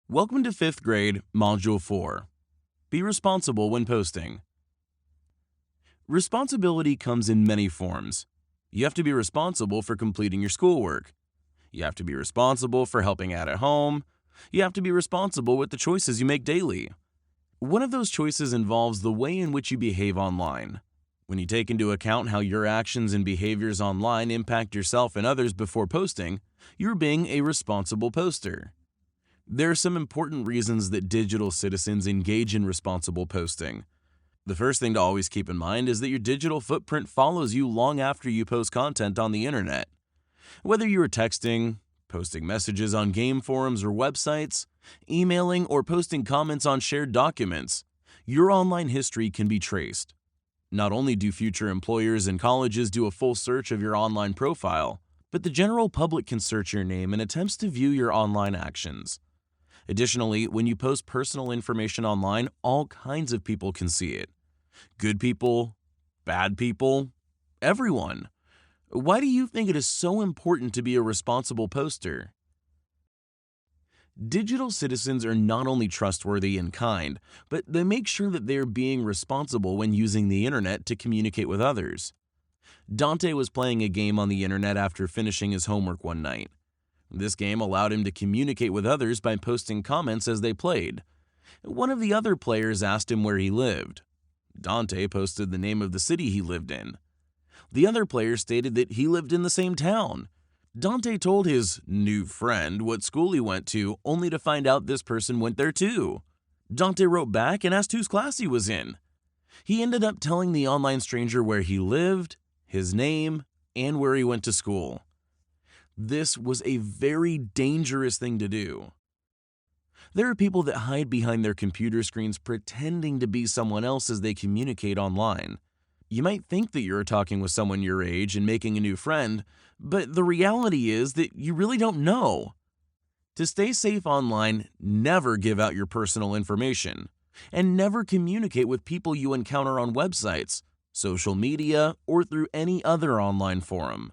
Welcome to 5th grade, Module 4. Be responsible when posting. Responsibility comes in many forms. You have to be responsible for completing your schoolwork. You have to be responsible for helping out at home. You have to be responsible with the choices you make daily. One of those choices involves the way in which you behave online. When you take into account how your actions and behaviors online impact yourself and others before posting, you're being a responsible poster. There are some important reasons that digital citizens engage in responsible posting. The first thing to always keep in mind is that your digital footprint follows you long after you post content on the internet. Whether you are texting, posting messages on game forums or websites, emailing, or posting comments on shared documents, your online history can be traced. Not only do future employers and colleges do a full search of your online profile, but the general public can search your name in attempts to view your online actions. Additionally, when you post personal information online, all kinds of people can see it. Good people, bad people, everyone. Why do you think it is so important to be a responsible poster? Digital citizens are not only trustworthy and kind, but they make sure that they are being responsible when using the internet to communicate with others. Dante was playing a game on the internet after finishing his homework one night. This game allowed him to communicate with others by posting comments as they played. One of the other players asked him where he lived. Dante posted the name of the city he lived in. The other player stated that he lived in the same town. Dante told his new friend what school he went to, only to find out this person went there too. Dante wrote back and asked whose class he was in. He ended up telling the online stranger where he lived, his name, and where he went to school. This was a very dangerous thing to do. There are people that hide behind their computer screens pretending to be someone else as they communicate online. You might think that you're talking with someone your age and making a new friend, but the reality is that you really don't know. To stay safe online, never give out your personal information, and never communicate with people you encounter on websites, social media, or through any other online forum.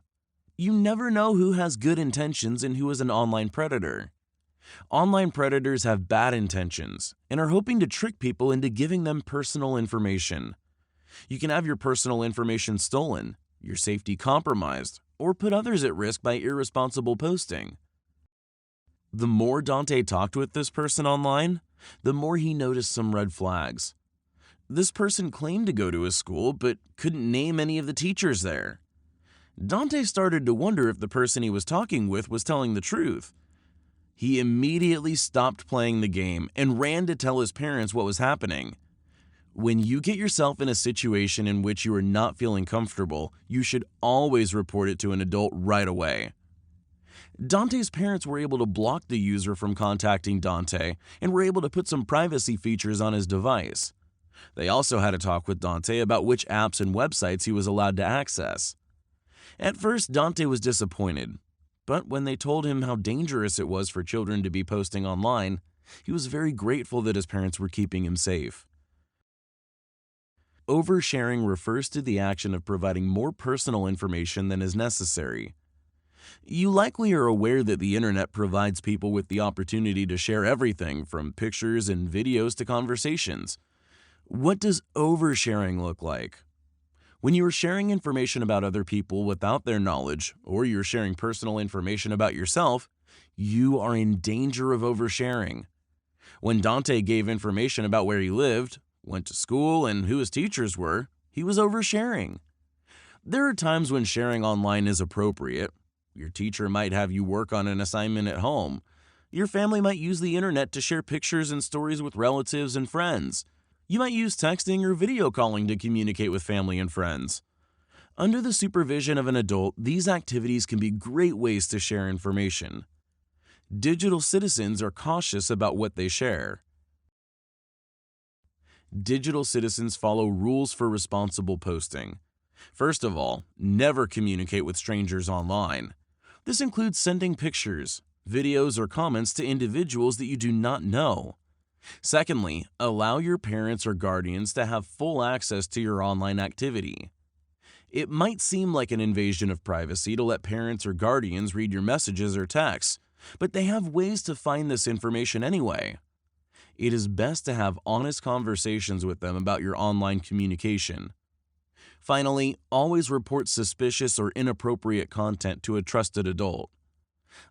You never know who has good intentions and who is an online predator. Online predators have bad intentions and are hoping to trick people into giving them personal information. You can have your personal information stolen, your safety compromised, or put others at risk by irresponsible posting. The more Dante talked with this person online, the more he noticed some red flags. This person claimed to go to his school but couldn't name any of the teachers there. Dante started to wonder if the person he was talking with was telling the truth. He immediately stopped playing the game and ran to tell his parents what was happening. When you get yourself in a situation in which you are not feeling comfortable, you should always report it to an adult right away. Dante's parents were able to block the user from contacting Dante and were able to put some privacy features on his device. They also had a talk with Dante about which apps and websites he was allowed to access. At first, Dante was disappointed, but when they told him how dangerous it was for children to be posting online, he was very grateful that his parents were keeping him safe. Oversharing refers to the action of providing more personal information than is necessary. You likely are aware that the internet provides people with the opportunity to share everything from pictures and videos to conversations. What does oversharing look like? When you are sharing information about other people without their knowledge, or you're sharing personal information about yourself, you are in danger of oversharing. When Dante gave information about where he lived, went to school, and who his teachers were, he was oversharing. There are times when sharing online is appropriate. Your teacher might have you work on an assignment at home. Your family might use the internet to share pictures and stories with relatives and friends. You might use texting or video calling to communicate with family and friends. Under the supervision of an adult, these activities can be great ways to share information. Digital citizens are cautious about what they share. Digital citizens follow rules for responsible posting. First of all, never communicate with strangers online. This includes sending pictures, videos, or comments to individuals that you do not know. Secondly, allow your parents or guardians to have full access to your online activity. It might seem like an invasion of privacy to let parents or guardians read your messages or texts, but they have ways to find this information anyway. It is best to have honest conversations with them about your online communication. Finally, always report suspicious or inappropriate content to a trusted adult.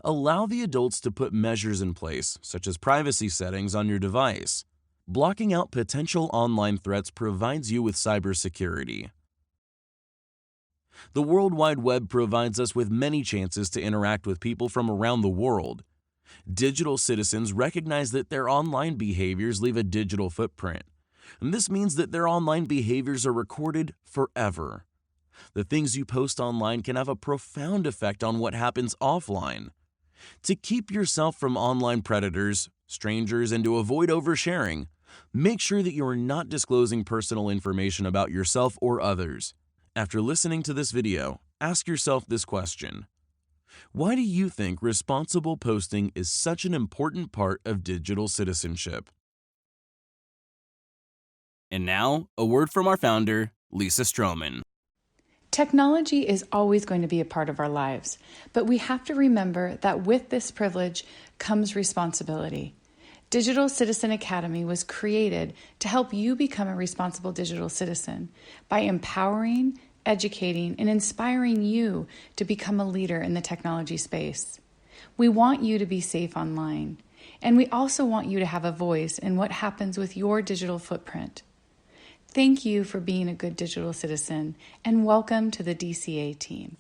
Allow the adults to put measures in place, such as privacy settings on your device. Blocking out potential online threats provides you with cybersecurity. The World Wide Web provides us with many chances to interact with people from around the world. Digital citizens recognize that their online behaviors leave a digital footprint, and this means that their online behaviors are recorded forever. The things you post online can have a profound effect on what happens offline. To keep yourself from online predators, strangers, and to avoid oversharing, make sure that you are not disclosing personal information about yourself or others. After listening to this video, ask yourself this question: why do you think responsible posting is such an important part of digital citizenship? And now, a word from our founder, Lisa Stroman. Technology is always going to be a part of our lives, but we have to remember that with this privilege comes responsibility. Digital Citizen Academy was created to help you become a responsible digital citizen by empowering, educating, and inspiring you to become a leader in the technology space. We want you to be safe online, and we also want you to have a voice in what happens with your digital footprint. Thank you for being a good digital citizen, and welcome to the DCA team.